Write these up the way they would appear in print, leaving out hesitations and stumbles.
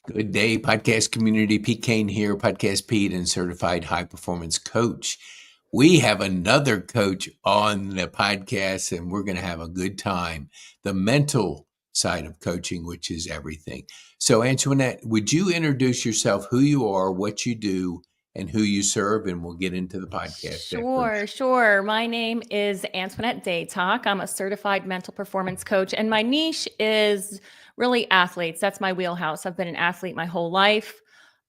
Good day, podcast community. PeteKane here, Podcast Pete, and certified high performance coach. We have another coach on the podcast, and we're going to have a good time. The mental side of coaching, which is everything. So, Antoinette, would you introduce yourself, who you are, what you do, and who you serve? And we'll get into the podcast after. Sure. My name is Antoinette Daytalk. I'm a certified mental performance coach, and my niche is really athletes. That's my wheelhouse. I've been an athlete my whole life.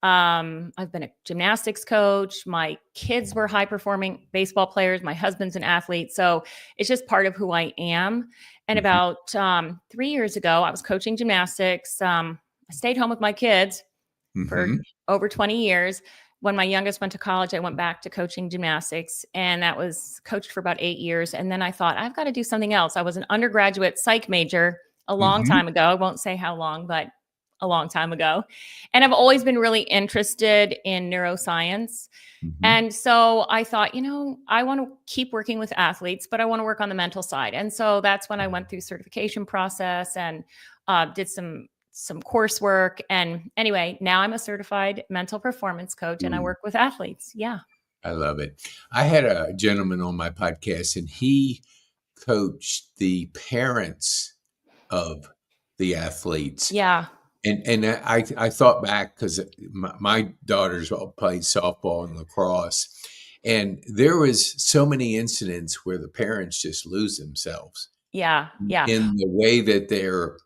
I've been a gymnastics coach. My kids were high performing baseball players. My husband's an athlete. So it's just part of who I am. And about 3 years ago, I was coaching gymnastics. I stayed home with my kids for over 20 years. When my youngest went to college, I went back to coaching gymnastics, and that was coached for about 8 years. And then I thought, I've got to do something else. I was an undergraduate psych major a long time ago. I won't say how long, but a long time ago. And I've always been really interested in neuroscience. And so I thought, I want to keep working with athletes, but I want to work on the mental side. And so that's when I went through certification process and did some coursework. And anyway, now I'm a certified mental performance coach and I work with athletes. Yeah. I love it. I had a gentleman on my podcast, and he coached the parents of the athletes. Yeah. And I thought back because my daughters all played softball and lacrosse, and there was so many incidents where the parents just lose themselves. Yeah. In the way that they're,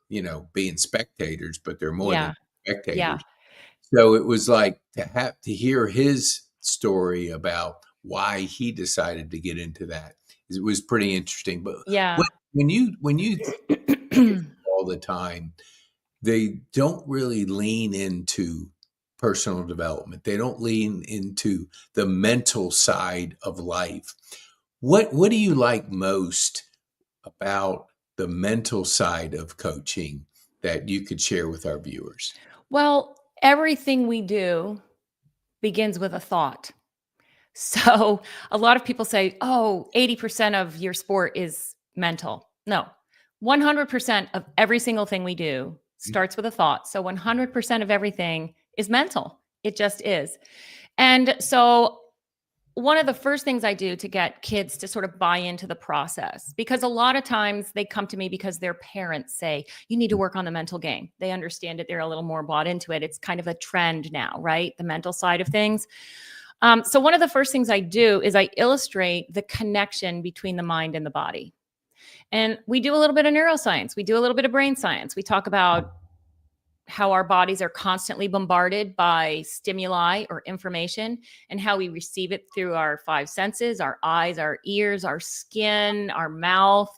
being spectators, but they're more than spectators. Yeah. So it was like to hear his story about why he decided to get into that. It was pretty interesting. But when you all the time, they don't really lean into personal development. They don't lean into the mental side of life. What do you like most about the mental side of coaching that you could share with our viewers? Well, everything we do begins with a thought. So a lot of people say, 80% of your sport is mental. No, 100% of every single thing we do starts with a thought. So 100% of everything is mental. It just is. And so one of the first things I do to get kids to sort of buy into the process, because a lot of times they come to me because their parents say, you need to work on the mental game. They understand it. They're a little more bought into it. It's kind of a trend now, right? The mental side of things. So one of the first things I do is I illustrate the connection between the mind and the body. And we do a little bit of neuroscience. We do a little bit of brain science. We talk about how our bodies are constantly bombarded by stimuli or information and how we receive it through our five senses, our eyes, our ears, our skin, our mouth.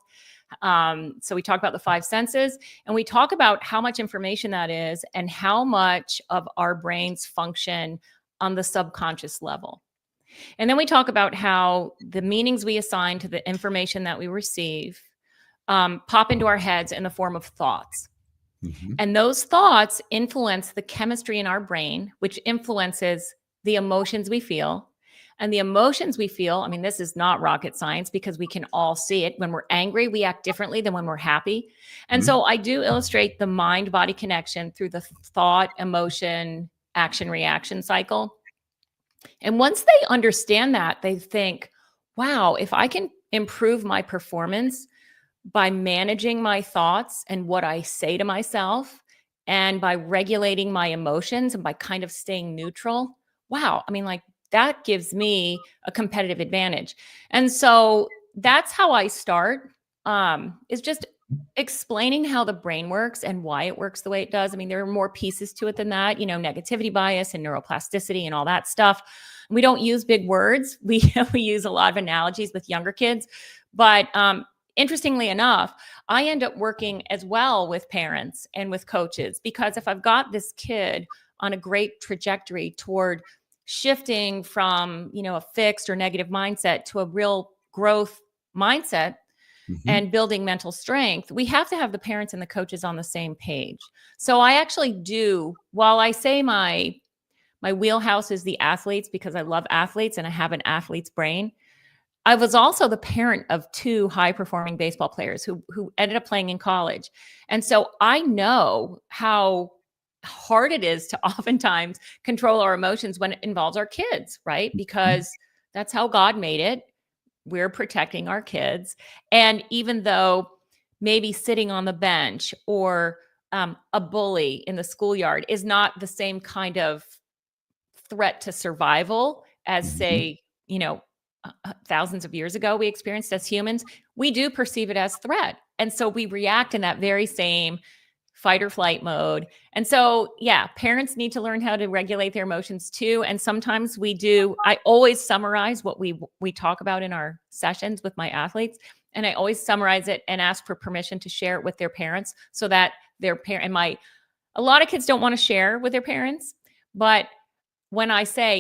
So we talk about the five senses, and we talk about how much information that is and how much of our brains function on the subconscious level. And then we talk about how the meanings we assign to the information that we receive pop into our heads in the form of thoughts. And those thoughts influence the chemistry in our brain, which influences the emotions we feel. And the emotions we feel, I mean, this is not rocket science because we can all see it. When we're angry, we act differently than when we're happy. And so I do illustrate the mind-body connection through the thought, emotion, action, reaction cycle. And once they understand that, they think, wow, if I can improve my performance by managing my thoughts and what I say to myself, and by regulating my emotions and by kind of staying neutral, wow, I mean, like that gives me a competitive advantage. And so that's how I start, is just explaining how the brain works and why it works the way it does. I mean, there are more pieces to it than that, negativity bias and neuroplasticity and all that stuff. We don't use big words. We use a lot of analogies with younger kids, but interestingly enough, I end up working as well with parents and with coaches, because if I've got this kid on a great trajectory toward shifting from, a fixed or negative mindset to a real growth mindset and building mental strength, we have to have the parents and the coaches on the same page. So I actually do, while I say my wheelhouse is the athletes because I love athletes and I have an athlete's brain, I was also the parent of two high-performing baseball players who ended up playing in college. And so I know how hard it is to oftentimes control our emotions when it involves our kids, right? Mhm. Because that's how God made it. We're protecting our kids. And even though maybe sitting on the bench or a bully in the schoolyard is not the same kind of threat to survival as, Mhm. say, thousands of years ago we experienced as humans, we do perceive it as threat. And so we react in that very same fight or flight mode. And so, yeah, parents need to learn how to regulate their emotions too. And sometimes we do. I always summarize what we talk about in our sessions with my athletes, and I always summarize it and ask for permission to share it with their parents so that their parent and my a lot of kids don't want to share with their parents, but when I say,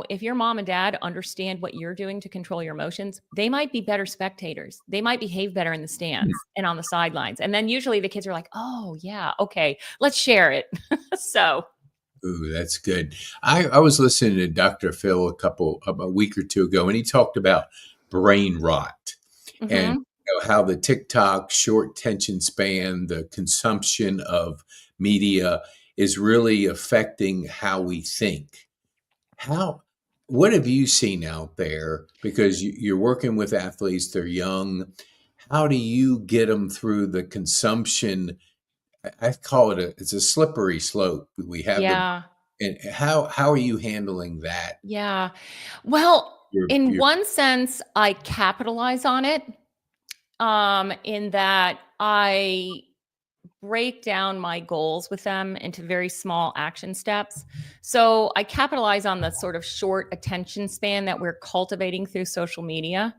if your mom and dad understand what you're doing to control your emotions, they might be better spectators. They might behave better in the stands and on the sidelines. And then usually the kids are like, oh, yeah, okay, let's share it. So, Ooh, that's good. I was listening to Dr. Phil a week or two ago, and he talked about brain rot and mhm. how the TikTok short attention span, the consumption of media is really affecting how we think. How, what have you seen out there? Because you're working with athletes, they're young. How do you get them through the consumption? I call it's a slippery slope. We have the, Yeah. and how are you handling that? Yeah. Well, in Your one sense, I capitalize on it, in that I break down my goals with them into very small action steps. So I capitalize on the sort of short attention span that we're cultivating through social media.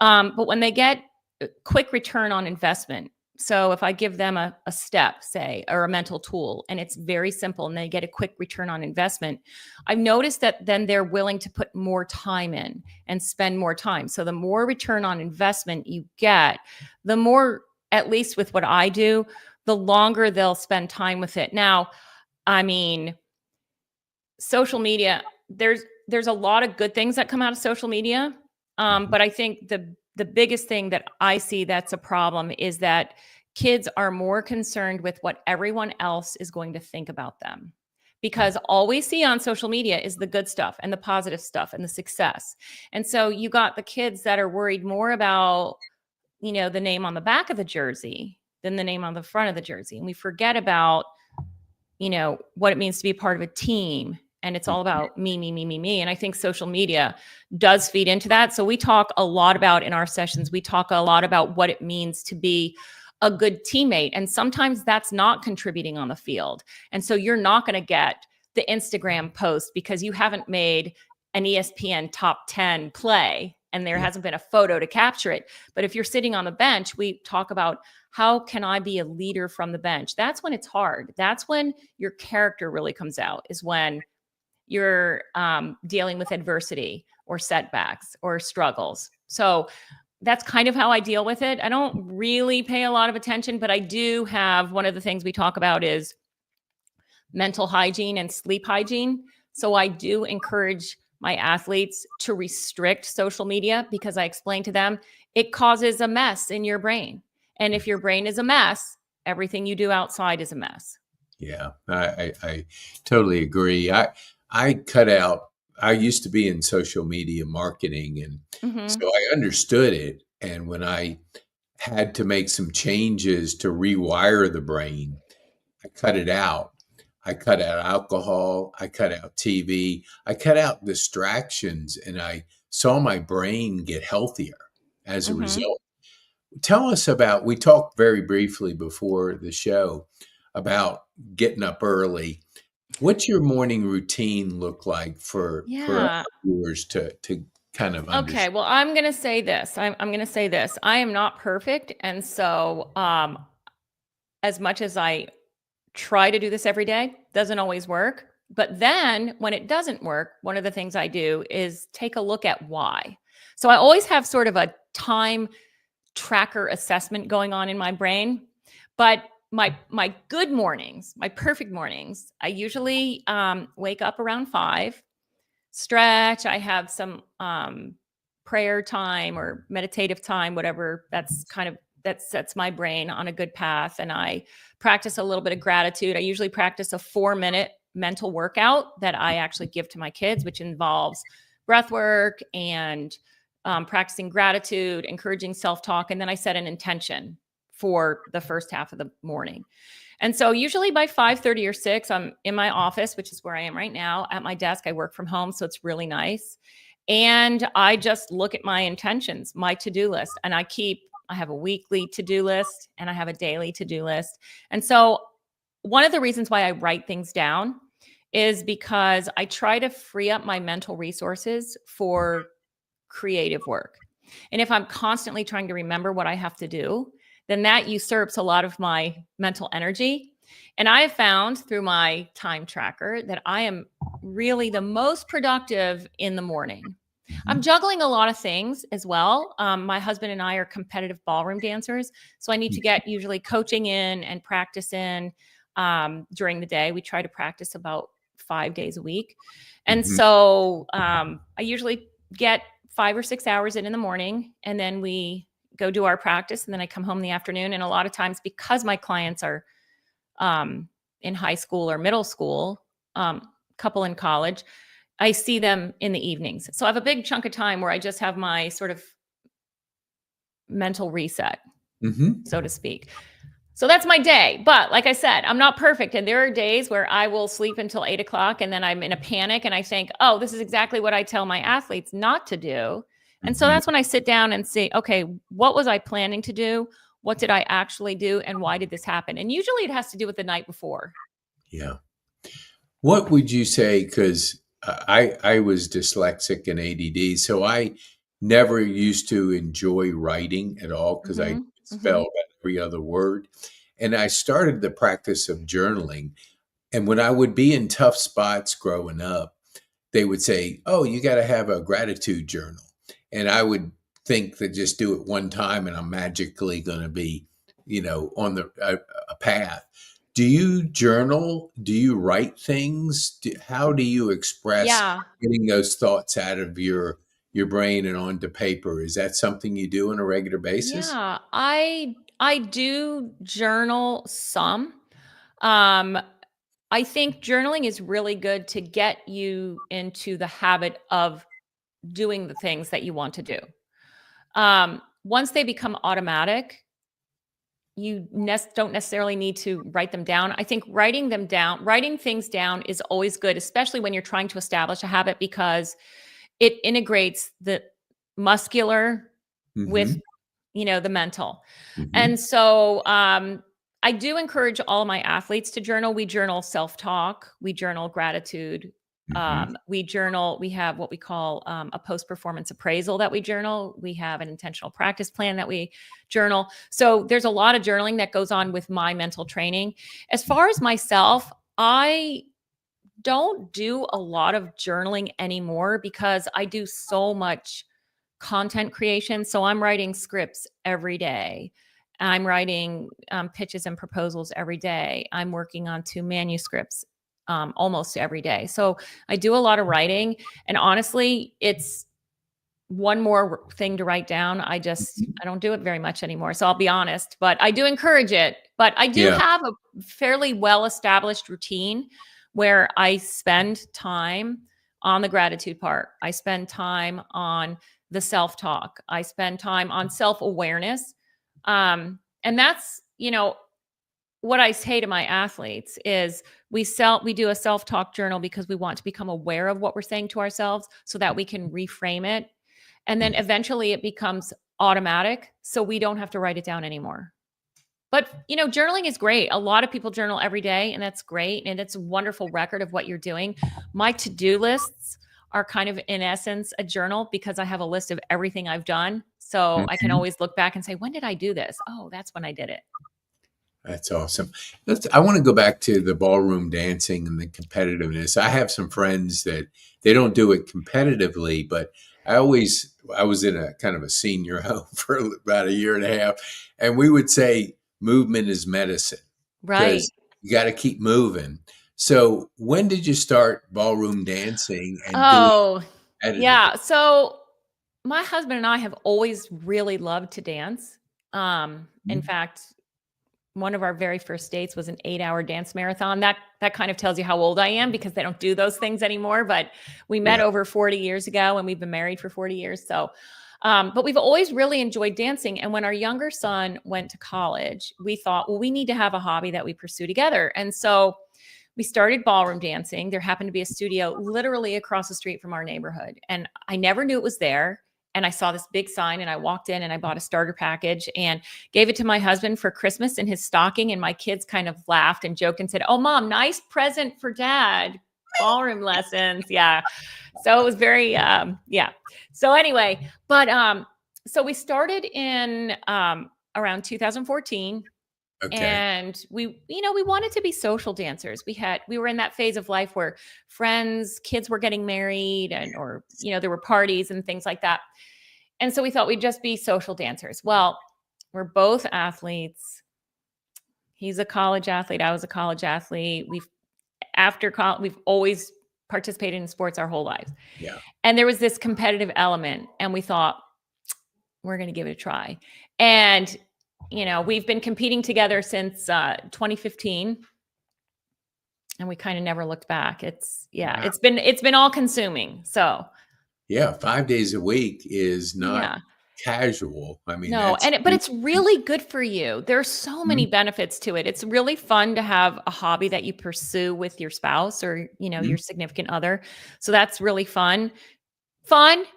But when they get a quick return on investment, so if I give them a step, say, or a mental tool, and it's very simple and they get a quick return on investment, I've noticed that then they're willing to put more time in and spend more time. So the more return on investment you get, the more, at least with what I do, the longer they'll spend time with it. Now, I mean, social media, there's a lot of good things that come out of social media. Mhm. But I think the biggest thing that I see that's a problem is that kids are more concerned with what everyone else is going to think about them. Because all we see on social media is the good stuff and the positive stuff and the success. And so you got the kids that are worried more about, the name on the back of the jersey than the name on the front of the jersey. And we forget about, what it means to be part of a team. And it's all about me, me, me, me, me. And I think social media does feed into that. So we talk a lot about in our sessions, we talk a lot about what it means to be a good teammate. And sometimes that's not contributing on the field. And so you're not going to get the Instagram post because you haven't made an ESPN top 10 play and there Yeah. hasn't been a photo to capture it. But if you're sitting on the bench, we talk about how can I be a leader from the bench? That's when it's hard. That's when your character really comes out, is when you're dealing with adversity or setbacks or struggles. So that's kind of how I deal with it. I don't really pay a lot of attention, but I do have one of the things we talk about is mental hygiene and sleep hygiene. So I do encourage my athletes to restrict social media because I explain to them it causes a mess in your brain. And if your brain is a mess, everything you do outside is a mess. Yeah, I totally agree. I cut out. I used to be in social media marketing, and so Mhm. I understood it. And when I had to make some changes to rewire the brain, I cut it out. I cut out alcohol. I cut out TV. I cut out distractions, and I saw my brain get healthier as a Mhm. result. Tell us about, we talked very briefly before the show about getting up early. What's your morning routine look like for our Yeah. viewers to kind of Okay, understand? well, I'm going to say this. I'm going to say this. I am not perfect, and so as much as I try to do this every day, doesn't always work. But then when it doesn't work, one of the things I do is take a look at why. So I always have sort of a time tracker assessment going on in my brain. But my good mornings, my perfect mornings, I usually wake up around 5, stretch. I have some prayer time or meditative time, whatever that's kind of that sets my brain on a good path. And I practice a little bit of gratitude. I usually practice a 4-minute mental workout that I actually give to my kids, which involves breath work and practicing gratitude, encouraging self-talk. And then I set an intention for the first half of the morning. And so usually by 5:30 or 6, I'm in my office, which is where I am right now, at my desk. I work from home, so it's really nice. And I just look at my intentions, my to-do list, and I have a weekly to-do list and I have a daily to-do list. And so one of the reasons why I write things down is because I try to free up my mental resources for creative work. And if I'm constantly trying to remember what I have to do, then that usurps a lot of my mental energy. And I have found through my time tracker that I am really the most productive in the morning. I'm juggling a lot of things as well. My husband and I are competitive ballroom dancers. So I need to get usually coaching in and practice in during the day. We try to practice about 5 days a week. And so I usually get 5 or 6 hours in the morning, and then we go do our practice, and then I come home in the afternoon. And a lot of times, because my clients are in high school or middle school, couple in college, I see them in the evenings. So I have a big chunk of time where I just have my sort of mental reset, so to speak. So that's my day. But like I said, I'm not perfect. And there are days where I will sleep until 8 o'clock and then I'm in a panic and I think, oh, this is exactly what I tell my athletes not to do. And so that's when I sit down and say, okay, what was I planning to do? What did I actually do? And why did this happen? And usually it has to do with the night before. Yeah. What would you say? Because I was dyslexic and ADD, so I never used to enjoy writing at all because I spelled every other word. And I started the practice of journaling. And when I would be in tough spots growing up, they would say, "Oh, you got to have a gratitude journal." And I would think that just do it one time and I'm magically going to be, on a path. Do you journal? Do you write things? How do you express Yeah. getting those thoughts out of your brain and onto paper? Is that something you do on a regular basis? Yeah. I do journal some. Um, I think journaling is really good to get you into the habit of doing the things that you want to do. Once they become automatic, you don't necessarily need to write them down. I think writing things down is always good, especially when you're trying to establish a habit because it integrates the muscular with, Hmm. the mental. Hmm. And so I do encourage all my athletes to journal. We journal self-talk, we journal gratitude. Hmm. We have what we call a post-performance appraisal that we journal. We have an intentional practice plan that we journal. So there's a lot of journaling that goes on with my mental training. As far as myself, I don't do a lot of journaling anymore because I do so much content creation. So I'm writing scripts every day. I'm writing pitches and proposals every day. I'm working on 2 manuscripts almost every day. So I do a lot of writing. And honestly, it's one more thing to write down. I don't do it very much anymore. So I'll be honest, but I do encourage it. But I do Yeah. have a fairly well established routine where I spend time on the gratitude part. I spend time on the self talk. I spend time on self awareness. And that's, what I say to my athletes is we do a self-talk journal because we want to become aware of what we're saying to ourselves so that we can reframe it. And then eventually it becomes automatic so we don't have to write it down anymore. But, journaling is great. A lot of people journal every day and that's great and it's a wonderful record of what you're doing. My to-do lists are kind of in essence a journal because I have a list of everything I've done. So I can Mhm. always look back and say, when did I do this? Oh, that's when I did it. That's awesome. I want to go back to the ballroom dancing and the competitiveness. I have some friends that they don't do it competitively, but I was in a kind of a senior home for about a year and a half, and we would say movement is medicine Right. because you got to keep moving. So when did you start ballroom dancing and doing Oh, it competitively? yeah. So my husband and I have always really loved to dance. In fact, one of our very first dates was an 8-hour dance marathon. That kind of tells you how old I am because they don't do those things anymore. But we met Yeah. over 40 years ago and we've been married for 40 years. So, but we've always really enjoyed dancing. And when our younger son went to college, we thought, well, we need to have a hobby that we pursue together. And so we started ballroom dancing. There happened to be a studio literally across the street from our neighborhood. And I never knew it was there. And I saw this big sign and I walked in and I bought a starter package and gave it to my husband for Christmas in his stocking. And my kids kind of laughed and joked and said, "Oh, Mom, nice present for Dad. Ballroom lessons." Yeah. So it was very, yeah. So anyway, but so we started in around 2014. Okay. And we wanted to be social dancers. We were in that phase of life where friends, kids were getting married and or there were parties and things like that. And so we thought we'd just be social dancers. Well, we're both athletes. He's a college athlete, I was a college athlete. We've always participated in sports our whole lives. Yeah. And there was this competitive element and we thought we're going to give it a try. And we've been competing together since 2015 and we kind of never looked back. Wow. It's been all consuming. So Yeah, 5 days a week is not yeah. casual. I mean, No, that's but it's really good for you. There's so many Mhm, benefits to it. It's really fun to have a hobby that you pursue with your spouse or, mhm. your significant other. So that's really fun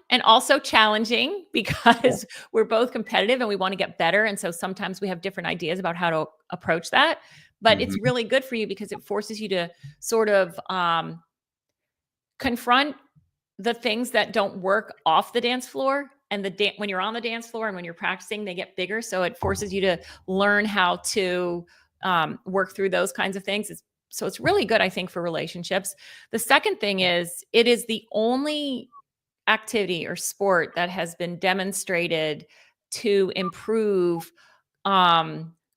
and also challenging Yeah. because we're both competitive and we want to get better. And so sometimes we have different ideas about how to approach that. But it's Mhm. really good for you because it forces you to sort of confront the things that don't work off the dance floor. And when you're on the dance floor and when you're practicing, they get bigger. So it forces you to learn how to work through those kinds of things. So it's really good, I think, for relationships. The second thing is it is the only activity or sport that has been demonstrated to improve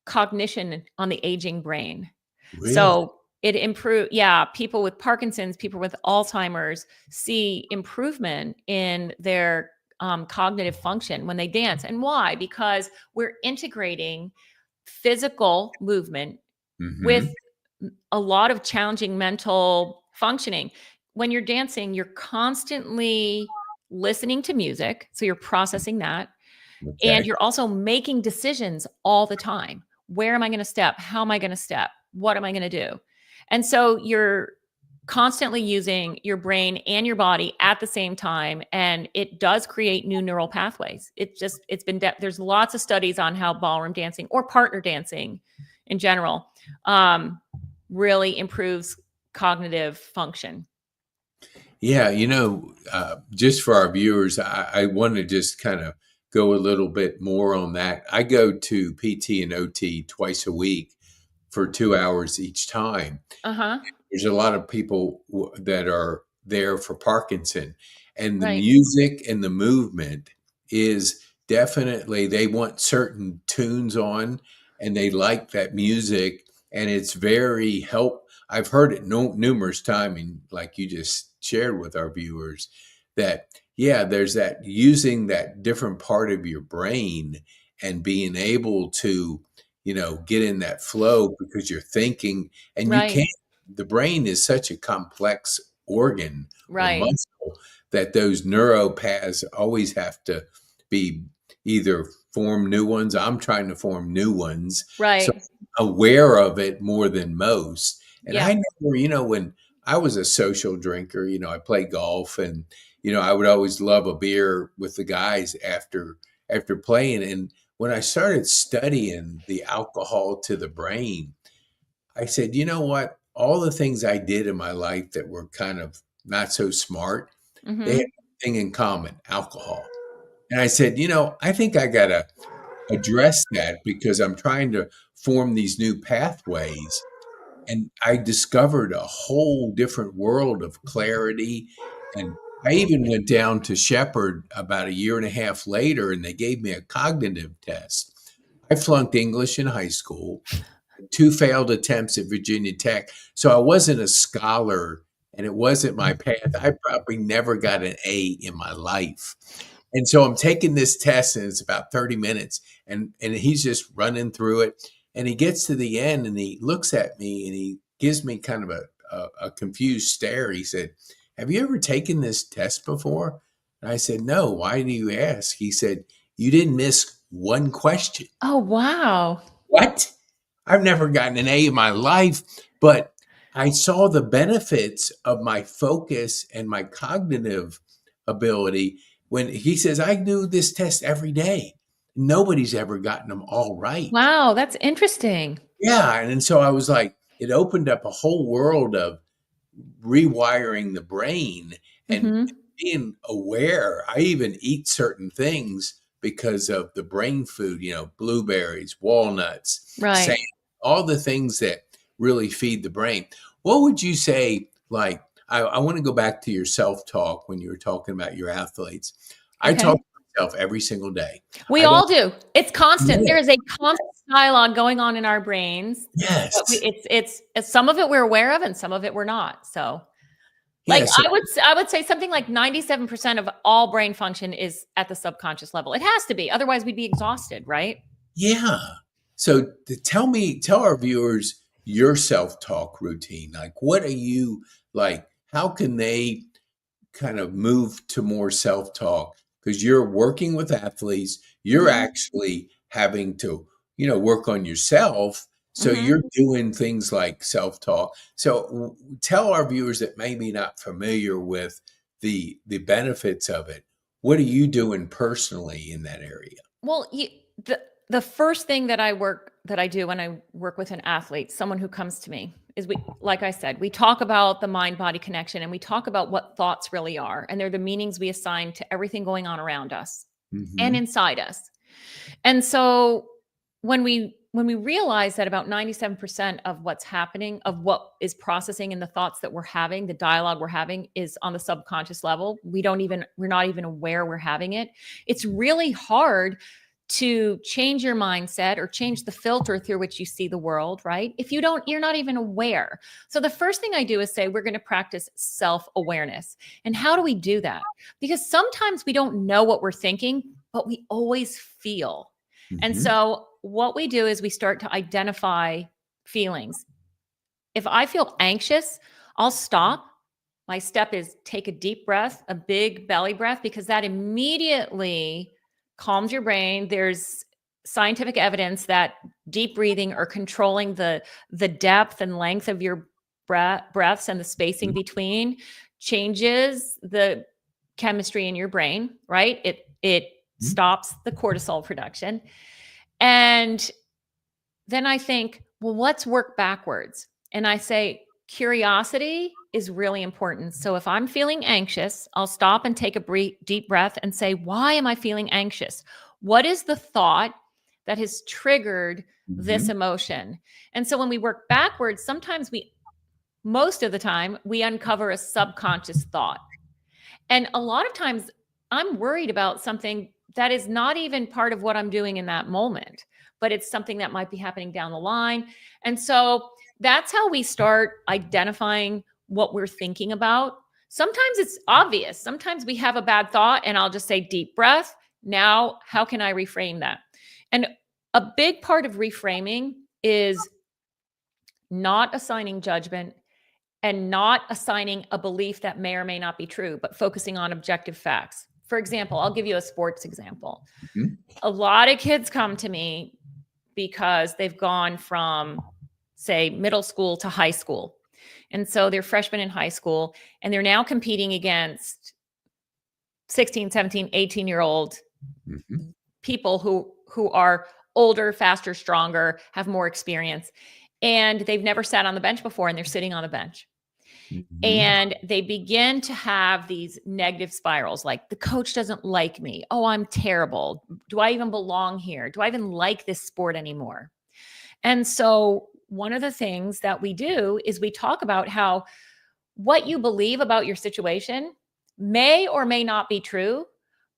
cognition on the aging brain. Really? So it improve yeah, people with Parkinson's, people with Alzheimer's see improvement in their cognitive function when they dance. And why? Because we're integrating physical movement with Mhm. a lot of challenging mental functioning. When you're dancing, you're constantly listening to music, so you're processing that, and Okay. you're also making decisions all the time. Where am I gonna step? How am I gonna step? What am I gonna do? And so you're constantly using your brain and your body at the same time, and it does create new neural pathways. There's lots of studies on how ballroom dancing or partner dancing in general um, really improves cognitive function. Yeah, just for our viewers, I want to just kind of go a little bit more on that. I go to PT and OT twice a week for 2 hours each time. Uh-huh. There's a lot of people that are there for Parkinson, and the Right. music and the movement is definitely they want certain tunes on, and they like that music, and it's very help. I've heard it numerous times, and like you just shared with our viewers, that yeah, there's that using that different part of your brain and being able to, get in that flow because you're thinking and you Right. can't the brain is such a complex organ or Right. muscle that those neuropaths always have to be either form new ones. I'm trying to form new ones. So Right. I'm aware of it more than most. And Yeah. I never, when I was a social drinker, I played golf and, I would always love a beer with the guys after playing. And when I started studying the alcohol to the brain, I said, you know what? All the things I did in my life that were kind of not so smart, they have Mhm. one thing in common, alcohol. And I said, I think I got to address that because I'm trying to form these new pathways. And I discovered a whole different world of clarity. And I even went down to Shepherd about a year and a half later, and they gave me a cognitive test. I flunked English in high school, two failed attempts at Virginia Tech. So I wasn't a scholar and it wasn't my path. I probably never got an A in my life. And so I'm taking this test, and it's about 30 minutes, and he's just running through it. And he gets to the end, and he looks at me, and he gives me kind of a confused stare. He said, "Have you ever taken this test before?" And I said, "No. Why do you ask?" He said, "You didn't miss one question." Oh, wow. What? I've never gotten an A in my life, but I saw the benefits of my focus and my cognitive ability when he says, "I do this test every day. Nobody's ever gotten them all right." Wow, that's interesting. Yeah, and so I was like, it opened up a whole world of rewiring the brain and Mhm. being aware. I even eat certain things because of the brain food, blueberries, walnuts, sand, Right. all the things that really feed the brain. What would you say? Like, I want to go back to your self talk when you were talking about your athletes. I talk Okay. to myself every single day. We I don't all do. It's constant. know. There is a constant dialogue going on in our brains, but Yes. it's some of it we're aware of and some of it we're not. So, like, Yes. I would say something like 97% of all brain function is at the subconscious level. It has to be. Otherwise, we'd be exhausted, right? Yeah. So tell our viewers your self-talk routine. Like, what are you like? How can they kind of move to more self-talk? Because you're working with athletes, you're Mhm. actually having to, work on yourself. So Mhm. you're doing things like self-talk. So tell our viewers that maybe not familiar with the benefits of it. What are you doing personally in that area? Well, the the first thing that I do when I work with an athlete, someone who comes to me, is like I said, we talk about the mind body connection and we talk about what thoughts really are, and they're the meanings we assign to everything going on around us and Hmm. inside us. And so when we realize that about 97% of what's happening, of what is processing in the thoughts that we're having, the dialogue we're having is on the subconscious level. We're not even aware we're having it. It's really hard to change your mindset or change the filter through which you see the world, right? If you're not even aware. So the first thing I do is say we're going to practice self-awareness. And how do we do that? Because sometimes we don't know what we're thinking, but we always feel. And Hmm. so what we do is we start to identify feelings. If I feel anxious, I'll stop. My step is take a deep breath, a big belly breath, because that immediately calms your brain. There's scientific evidence that deep breathing or controlling the depth and length of your breaths and the spacing between changes the chemistry in your brain, right? It stops the cortisol production. And then I think, well, let's work backwards. And I say, curiosity is really important. So if I'm feeling anxious, I'll stop and take a deep breath and say, why am I feeling anxious? What is the thought that has triggered this Hmm. emotion? And so when we work backwards, most of the time, we uncover a subconscious thought. And a lot of times I'm worried about something that is not even part of what I'm doing in that moment, but it's something that might be happening down the line. And so that's how we start identifying what we're thinking about. Sometimes it's obvious. Sometimes we have a bad thought, and I'll just say, deep breath. Now, how can I reframe that? And a big part of reframing is not assigning judgment and not assigning a belief that may or may not be true, but focusing on objective facts. For example, I'll give you a sports example. Hmm. A lot of kids come to me because they've gone from, say, middle school to high school. And so they're freshmen in high school and they're now competing against 16, 17, 18-year-old Hmm. people who are older, faster, stronger, have more experience. And they've never sat on the bench before and they're sitting on the bench. Hmm. And they begin to have these negative spirals like the coach doesn't like me. Oh, I'm terrible. Do I even belong here? Do I even like this sport anymore? And so, one of the things that we do is we talk about how what you believe about your situation may or may not be true,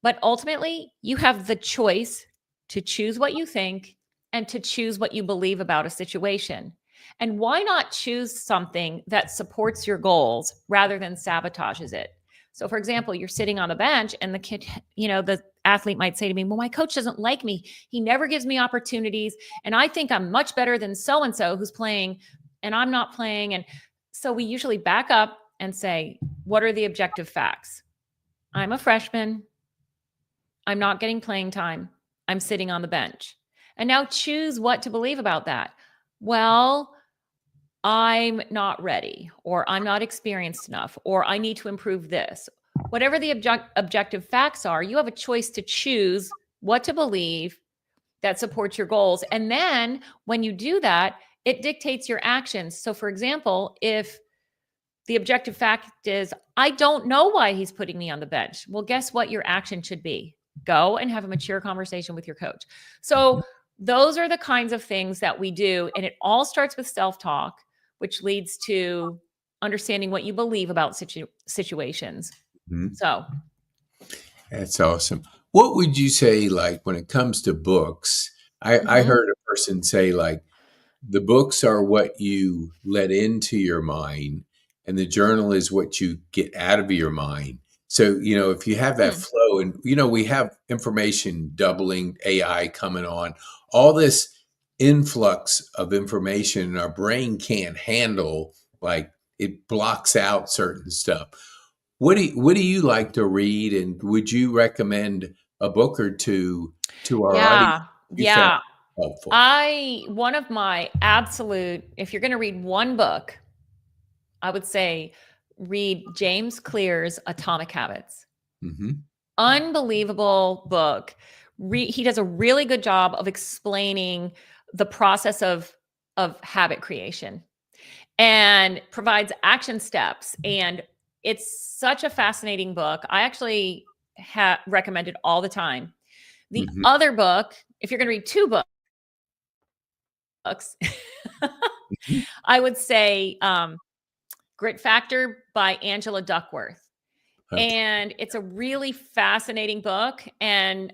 but ultimately you have the choice to choose what you think and to choose what you believe about a situation. And why not choose something that supports your goals rather than sabotages it? So for example, you're sitting on the bench and the kid, the athlete might say to me, well, my coach doesn't like me. He never gives me opportunities. And I think I'm much better than so-and-so who's playing and I'm not playing. And so we usually back up and say, what are the objective facts? I'm a freshman. I'm not getting playing time. I'm sitting on the bench. And now choose what to believe about that. Well, I'm not ready, or I'm not experienced enough, or I need to improve this. Whatever the objective facts are, you have a choice to choose what to believe that supports your goals. And then when you do that, it dictates your actions. So for example, if the objective fact is, I don't know why he's putting me on the bench. Well, guess what your action should be? Go and have a mature conversation with your coach. So those are the kinds of things that we do. And it all starts with self-talk, which leads to understanding what you believe about situations. Mm-hmm. So that's awesome. What would you say, like, when it comes to books? I heard a person say, like, the books are what you let into your mind, and the journal is what you get out of your mind. So, if you have that flow, and, we have information doubling, AI coming on, all this influx of information our brain can't handle, like it blocks out certain stuff. What do you like to read, and would you recommend a book or two to our audience you found Yeah. helpful? One of my absolute, if you're going to read one book, I would say read James Clear's Atomic Habits. Mm-hmm. Unbelievable book. He does a really good job of explaining the process of habit creation and provides action steps. And it's such a fascinating book. I actually recommend it all the time. The other book, if you're going to read two books, I would say Grit Factor by Angela Duckworth. Okay. And it's a really fascinating book. And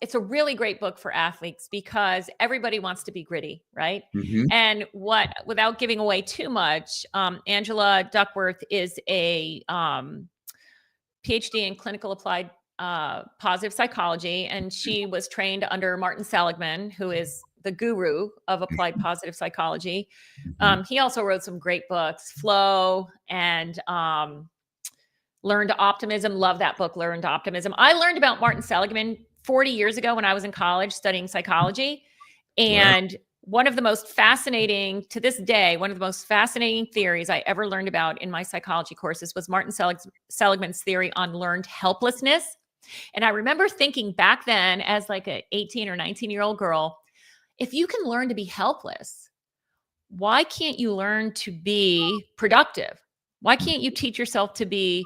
it's a really great book for athletes because everybody wants to be gritty, right? Mm-hmm. And without giving away too much, Angela Duckworth is a PhD in clinical applied positive psychology. And she was trained under Martin Seligman, who is the guru of applied positive psychology. He also wrote some great books, Flow and Learned Optimism. Love that book, Learned Optimism. I learned about Martin Seligman 40 years ago when I was in college studying psychology. And one of the most fascinating, to this day, one of the most fascinating theories I ever learned about in my psychology courses was Martin Seligman's theory on learned helplessness. And I remember thinking back then as like an 18 or 19-year-old girl, if you can learn to be helpless, why can't you learn to be productive? Why can't you teach yourself to be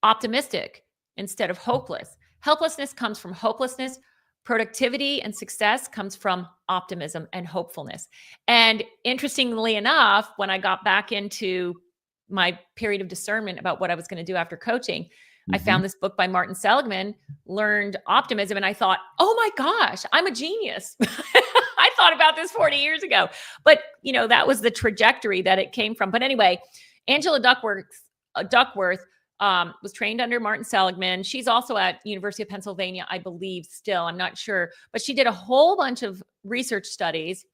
optimistic instead of hopeless? Helplessness comes from hopelessness. Productivity and success comes from optimism and hopefulness. And interestingly enough, when I got back into my period of discernment about what I was going to do after coaching, I found this book by Martin Seligman, Learned Optimism. And I thought, oh my gosh, I'm a genius. I thought about this 40 years ago. But, that was the trajectory that it came from. But anyway, Angela Duckworth was trained under Martin Seligman. She's also at University of Pennsylvania, I believe still. I'm not sure. But she did a whole bunch of research studies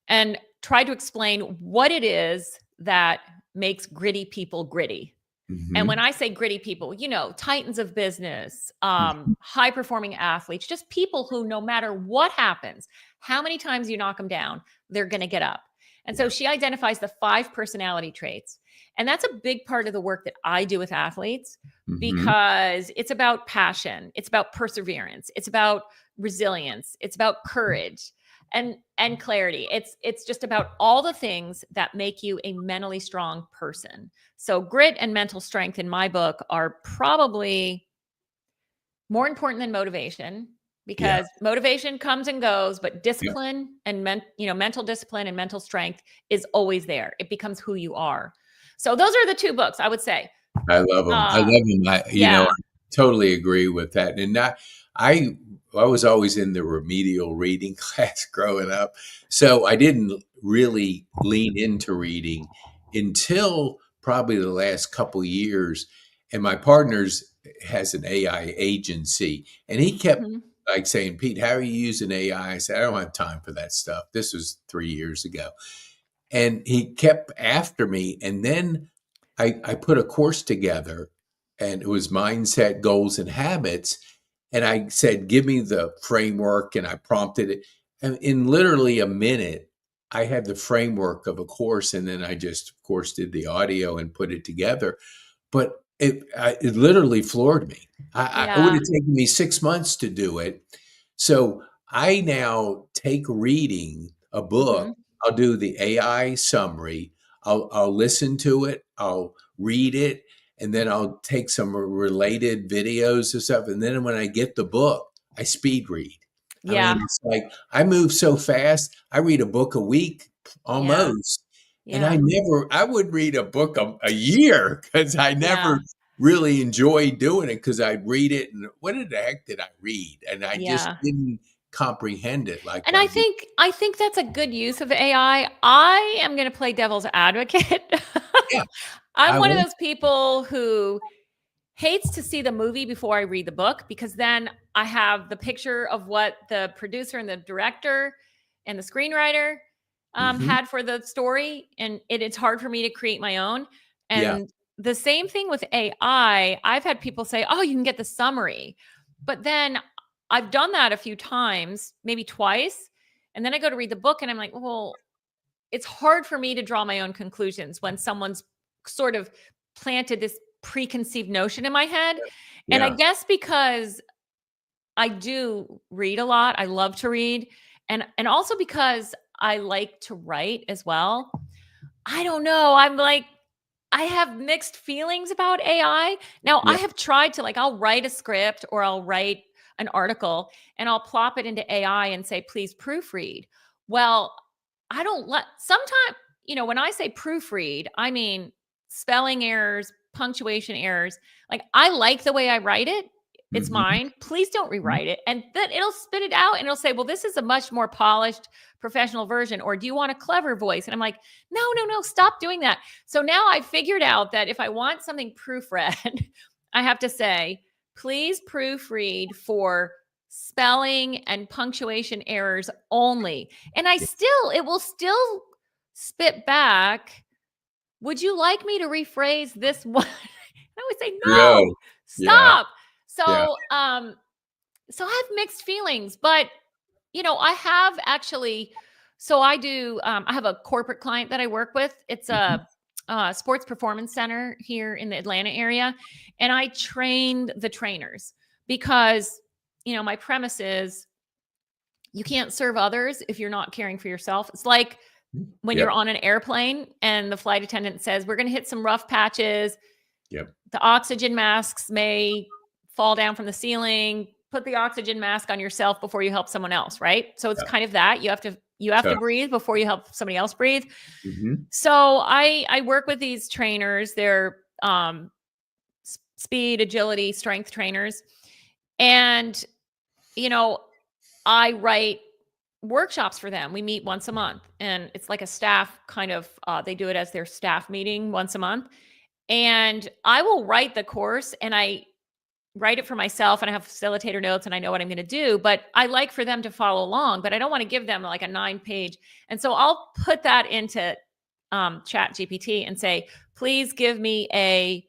and tried to explain what it is that makes gritty people gritty. And when I say gritty people, titans of business, high-performing athletes, just people who no matter what happens, how many times you knock them down, they're going to get up. And so she identifies the 5 personality traits. And that's a big part of the work that I do with athletes because it's about passion. It's about perseverance. It's about resilience. It's about courage and clarity. It's just about all the things that make you a mentally strong person. So grit and mental strength in my book are probably more important than motivation because motivation comes and goes, but discipline and mental discipline and mental strength is always there. It becomes who you are. So those are the 2 books I would say. I love them. I totally agree with that. And I was always in the remedial reading class growing up. So I didn't really lean into reading until probably the last couple years. and my partner's has an AI agency, and he kept Mhm. like saying, "Pete, how are you using AI?" I said, "I don't have time for that stuff." This was 3 years ago, and he kept after me. And then I put a course together, and it was mindset, goals, and habits. And I said, "Give me the framework," and I prompted it. And in literally a minute, I had the framework of a course, and then I just, of course, did the audio and put it together. But it literally floored me. It would Yeah. have taken me 6 months to do it. So I now take reading a book. Mhm. I'll do the AI summary. I'll listen to it. I'll read it, and then I'll take some related videos and stuff. And then when I get the book, I speed read. I mean, Yeah. it's like I move so fast. I read a book a week Yeah. almost. And Yeah. I would read a book a year because I Yeah. never really enjoyed doing it because I read it and what the heck did I read? And I just Yeah. didn't comprehend it like And I I do. think I think that's a good use of AI. I am gonna play devil's advocate. Yeah, I'm I one of want those people who hates to see the movie before I read the book because then I have the picture of what the producer and the director and the screenwriter mhm, had for the story, and it's hard for me to create my own. yeah, And the same thing with AI. I've had people say, "Oh, you can get the summary," but then I've done that a few times, maybe twice, and then I go to read the book, and I'm like, "Well, it's hard for me to draw my own conclusions when someone's sort of planted this preconceived notion in my head." And I yeah, guess because I do read a lot, I love to read, and also because I like to write as well. I don't know, I'm like I have mixed feelings about AI. Now, I yeah, have tried to like I'll write a script or I'll write an article and I'll plop it into AI and say, "Please proofread." Well, I don't let sometimes, when I say proofread, I mean spelling errors, punctuation errors. Like I like the way I write it. It's mhm, mine. Please don't mhm, rewrite it. And then it'll spit it out and it'll say, "Well, this is a much more polished professional version." Or, "Do you want a clever voice?" And I'm like, "No, no, no, stop doing that." So now I figured out that if I want something proofread, I have to say, "Please proofread for spelling and punctuation errors only." And yeah, it will still spit back, "Would you like me to rephrase this one?" I would say, "No, no, yeah, stop." yeah, So I have mixed feelings, but I have actually so I have a corporate client that I work with. It's mhm, a sports performance center here in the Atlanta area, and I trained the trainers because, my premise is you can't serve others if you're not caring for yourself. It's like when you're yep, on an airplane and the flight attendant says, "We're gonna hit some rough patches. yep, The oxygen masks may fall down from the ceiling. Put the oxygen mask on yourself before you help someone else," right? So it's yeah, kind of that. You have to tough, breathe before you help somebody else breathe. mhm, So I work with these trainers. They're speed, agility, strength trainers. And you know, I write workshops for them. We meet once a month, and it's like a staff kind of they do it as their staff meeting once a month. And I will write the course and I write it for myself and I have facilitator notes and I know what I'm going to do, but I like for them to follow along, but I don't want to give them like a 9-page. And so I'll put that into chat GPT and say, "Please give me a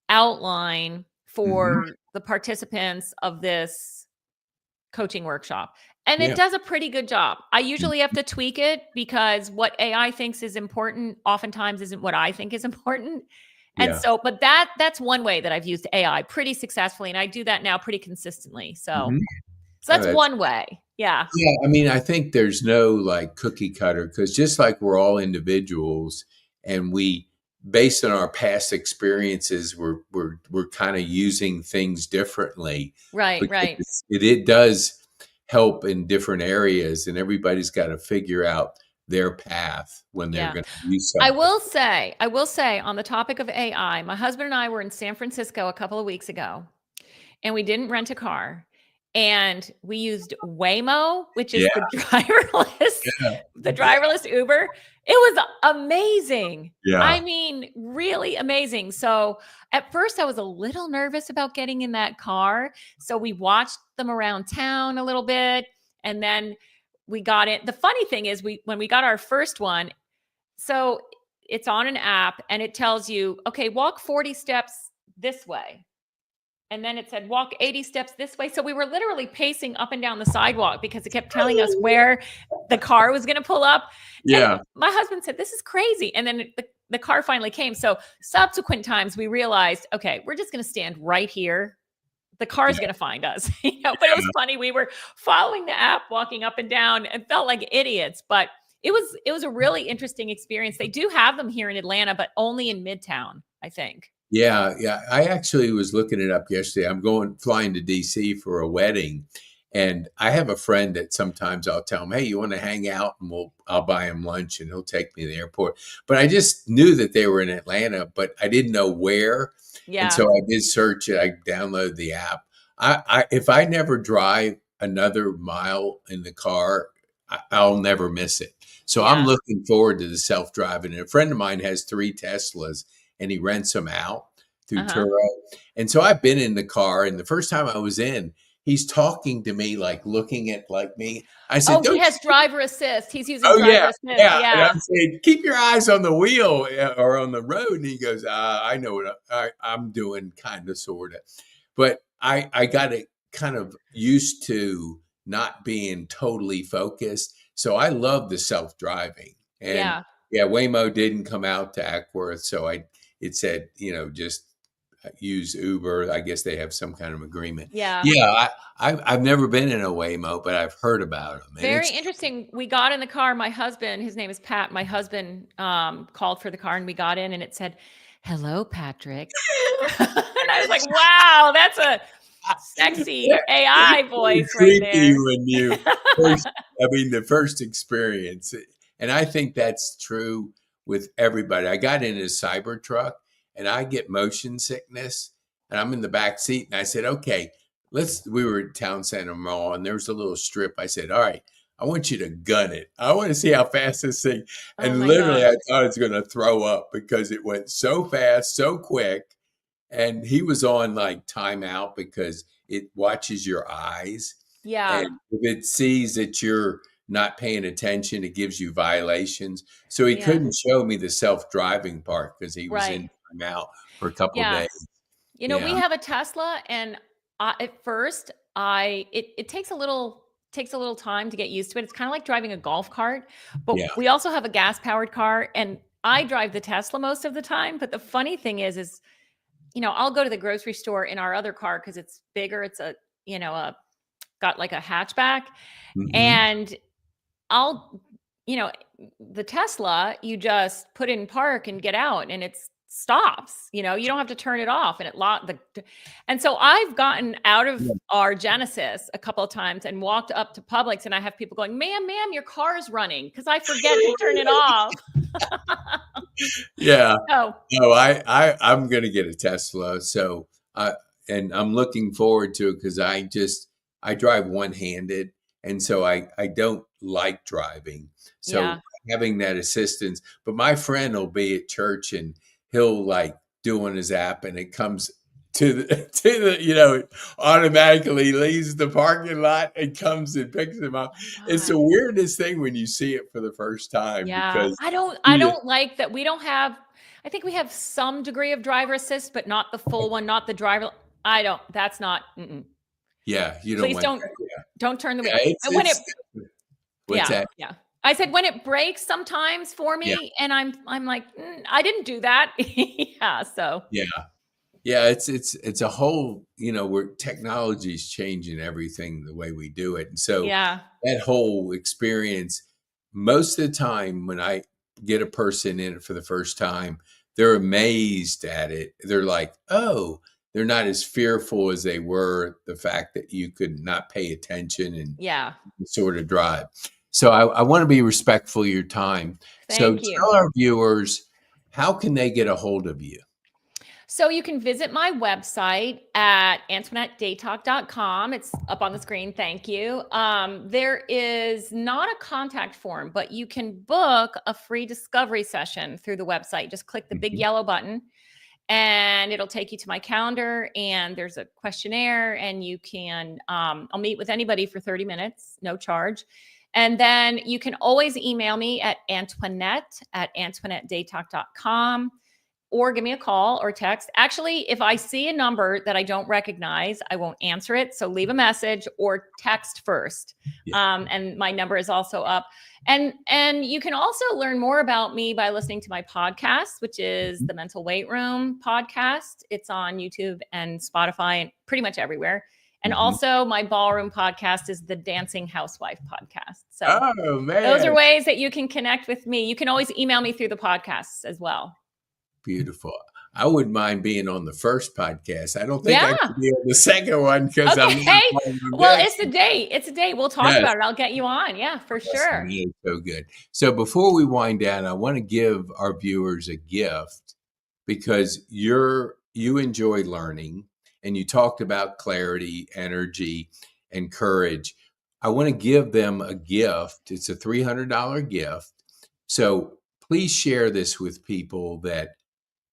outline mhm, for the participants of this coaching workshop." And it yeah, does a pretty good job. I usually mm, have to tweak it because what AI thinks is important oftentimes isn't what I think is important. And yeah, so, but that's one way that I've used AI pretty successfully, and I do that now pretty consistently. So, mhm. so Oh, that's that's one way. Yeah. yeah, I mean, I think there's no like cookie cutter because just like we're all individuals and we, based on our past experiences, we're kind of using things differently Right, because right. it does help in different areas, and everybody's got to figure out their path when they're Yeah. going to use I something. will say, I will say on the topic of AI, my husband and I were in San Francisco a couple of weeks ago, and we didn't rent a car. and we used Waymo, which is Yeah. Yeah. the driverless Uber. It was amazing. I Yeah. mean, really amazing. So at first I was a little nervous about getting in that car. So we watched them around town a little bit, and then we got it. The funny thing is when we got our first one, so it's on an app and it tells you, okay, walk 40 steps this way. And then it said, walk 80 steps this way. So we were literally pacing up and down the sidewalk because it kept telling us where the car was going to pull up. And Yeah. my husband said, this is crazy. And then the car finally came. So subsequent times we realized, okay, we're just going to stand right here. The car is going to find us. But it was funny. We were following the app, walking up and down, and felt like idiots. But it was a really interesting experience. They do have them here in Atlanta, but only in Midtown, I think. Yeah, yeah. I actually was looking it up yesterday. I'm flying to DC for a wedding, and I have a friend that sometimes I'll tell him, "Hey, you want to hang out?" And I'll buy him lunch, and he'll take me to the airport. But I just knew that they were in Atlanta, but I didn't know where. And Yeah. so I did search it. I downloaded the app. If I never drive another mile in the car, I'll never miss it. So I'm Yeah. looking forward to the self-driving. And a friend of mine has 3 Teslas, and he rents them out through Uh-huh. Turo. And so I've been in the car, and the first time I was in, he's talking to me, like looking at like me. I said, Oh, he "Don't has you?" driver assist. He's using Oh driver yeah, assist. yeah. And Yeah. I'm saying, "Keep your eyes on the wheel or on the road." And he goes, "I know what I'm doing, kind of, sort of." But I got it kind of used to not being totally focused. So I love the self-driving. And Yeah. yeah, Waymo didn't come out to Ackworth, so it said, just use Uber. I guess they have some kind of agreement. Yeah. Yeah, I've never been in a Waymo, but I've heard about them, and Very it's interesting. We got in the car. My husband, his name is Pat. My husband called for the car and we got in and it said, "Hello, Patrick." And I was like, wow, that's a sexy AI voice right creepy there. when you first, I mean, the first experience. And I think that's true with everybody. I got in a Cybertruck and I get motion sickness and I'm in the back seat and I said, okay, we were at Town Center Mall and there was a little strip. I said, all right, I want you to gun it. I want to see how fast this thing. Oh And my literally gosh. I thought I was going to throw up because it went so fast, so quick. And he was on like timeout because it watches your eyes. And Yeah. if it sees that you're not paying attention, it gives you violations. So he Yeah. couldn't show me the self-driving part because he was Right. in timeout for a couple of Yeah. days. We Yeah. have a Tesla, and at first, it takes a little time to get used to it. It's kind of like driving a golf cart, but Yeah. we also have a gas powered car, and I drive the Tesla most of the time. But the funny thing is, I'll go to the grocery store in our other car because it's bigger. It's got like a hatchback, Hmm. and I'll, you know, the Tesla, you just put in park and get out and it stops. You don't have to turn it off and and so I've gotten out of Yeah. our Genesis a couple of times and walked up to Publix and I have people going, ma'am, your car is running because I forget to turn it off. Yeah. So No, I'm gonna get a Tesla. So and I'm looking forward to it because I drive one-handed, and so I don't like driving. So yeah, having that assistance, but my friend will be at church and he'll like do on his app, and it comes to the to the automatically leaves the parking lot and comes and picks him up. oh my It's God. the weirdest thing when you see it for the first time Yeah. because I you don't like that we don't have I think we have some degree of driver assist, but not the full one, not the driver. I don't, that's not, mm-mm. yeah, you don't Please want that. don't turn the wheel. Yeah, And when it, what's yeah, that? yeah. I said when it breaks sometimes for Yeah, me, and I'm like, I didn't do that. Yeah. So yeah, yeah. It's a whole, where technology is changing everything the way we do it, and so yeah, that whole experience. Most of the time, when I get a person in it for the first time, they're amazed at it. They're like, "Oh." They're not as fearful as they were the fact that you could not pay attention and yeah. sort of drive. So I want to be respectful of your time. So Thank you. tell our viewers, how can they get a hold of you? So you can visit my website at AntoinetteDaytalk.com. It's up on the screen. Thank you. There is not a contact form, but you can book a free discovery session through the website. Just click the big yellow button and it'll take you to my calendar, and there's a questionnaire, and you can, I'll meet with anybody for 30 minutes, no charge. And then you can always email me at Antoinette@AntoinetteDaytalk.com, or give me a call or text. Actually, if I see a number that I don't recognize, I won't answer it. So leave a message or text first. And my number is also up. And you can also learn more about me by listening to my podcast, which is the Mental Weight Room podcast. It's on YouTube and Spotify and pretty much everywhere. And also my Ballroom podcast is the Dancing Housewife podcast. So those are ways that you can connect with me. You can always email me through the podcasts as well. Beautiful. I wouldn't mind being on the first podcast. I don't think I could be on the second one because I'm not. Well, it's a date. It's a date. We'll talk about it. I'll get you on. Yeah, for sure. So good. So before we wind down, I want to give our viewers a gift because you enjoy learning and you talked about clarity, energy, and courage. I want to give them a gift. It's a $300 gift. So please share this with people that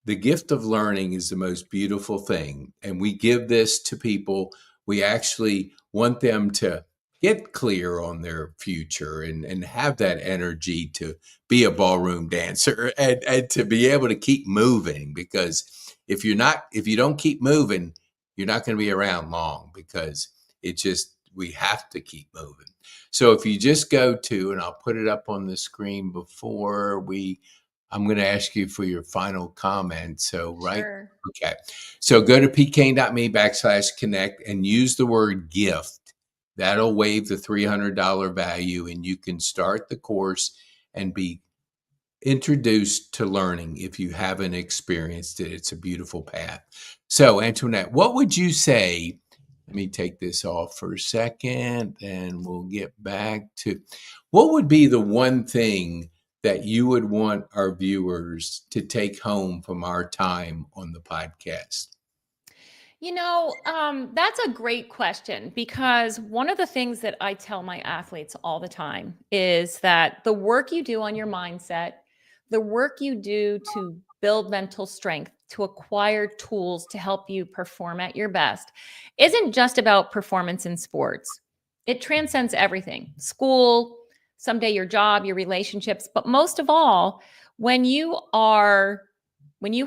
the gift of learning is the most beautiful thing. And we give this to people. We actually want them to get clear on their future and have that energy to be a ballroom dancer and to be able to keep moving. Because if you don't keep moving, you're not going to be around long, because we have to keep moving. So if you just go to, and I'll put it up on the screen I'm going to ask you for your final comment. So, right? Sure. Okay. So go to PeteKane.me/connect and use the word gift. That'll waive the $300 value, and you can start the course and be introduced to learning if you haven't experienced it. It's a beautiful path. So, Antoinette, what would you say? Let me take this off for a second and we'll get back to what would be the one thing that you would want our viewers to take home from our time on the podcast? That's a great question, because one of the things that I tell my athletes all the time is that the work you do on your mindset, the work you do to build mental strength, to acquire tools to help you perform at your best, isn't just about performance in sports. It transcends everything: school, someday your job, your relationships. But most of all, when you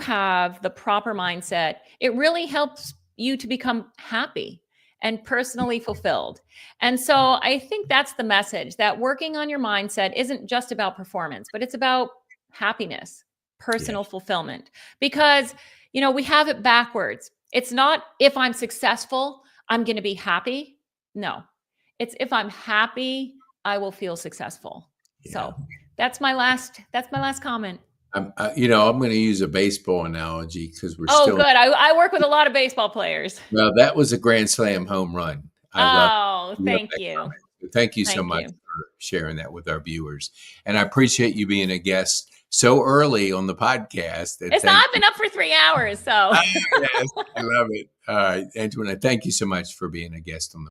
have the proper mindset, it really helps you to become happy and personally fulfilled. And so I think that's the message, that working on your mindset isn't just about performance, but it's about happiness, personal fulfillment. Because, we have it backwards. It's not, if I'm successful, I'm going to be happy. No, it's, if I'm happy, I will feel successful. So that's my last comment. I'm going to use a baseball analogy because we're still. Oh, good. I work with a lot of baseball players. Well, that was a grand slam home run. Thank you. Thank you so much for sharing that with our viewers. And I appreciate you being a guest so early on the podcast. I've been up for 3 hours, so. Yes, I love it. All right, Antoinette, thank you so much for being a guest on the